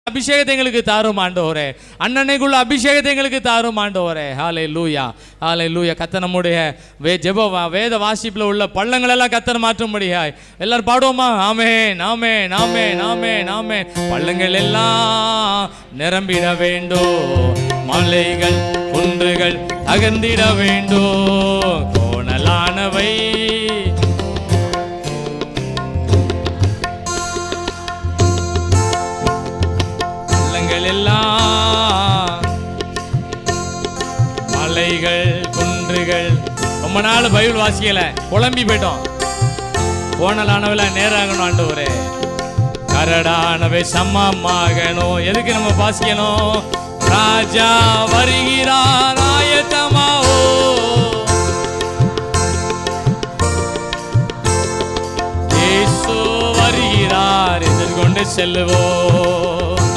அபிஷேகத்தை எங்களுக்கு தாரும் ஆண்டவரே. அண்ணனைக்குள்ள அபிஷேகத்தை எங்களுக்கு தாரும் ஆண்டவரே. ஹல்லேலூயா, ஹல்லேலூயா. கர்த்தர் நம்முடைய வேத வாசிப்பில் உள்ள பள்ளங்கள் எல்லாம் கர்த்தர் மாற்றும்படியாய் எல்லாரும் பாடுவோமா? ஆமென், ஆமென், ஆமென், ஆமென், ஆமென். பள்ளங்கள் எல்லாம் நிரம்பிட வேண்டும், மலைகள் குன்றுகள் தகர்ந்திட வேண்டும், கோணலானவை எல்லாம் மலைகள் குன்றுகள். ரொம்ப நாள் பைபிள் வாசிக்கல, குழம்பி போயிட்டோம். கோணலானவை நேராகணும் ஆண்டவரே, கரடானவை சமமாகணும். எதுக்கு நம்ம வாசிக்கணும்? ராஜா வருகிறார் ஆயத்தமாவோ, இயேசு வருகிறார் எதிர்கொண்டு செல்லுவோம்.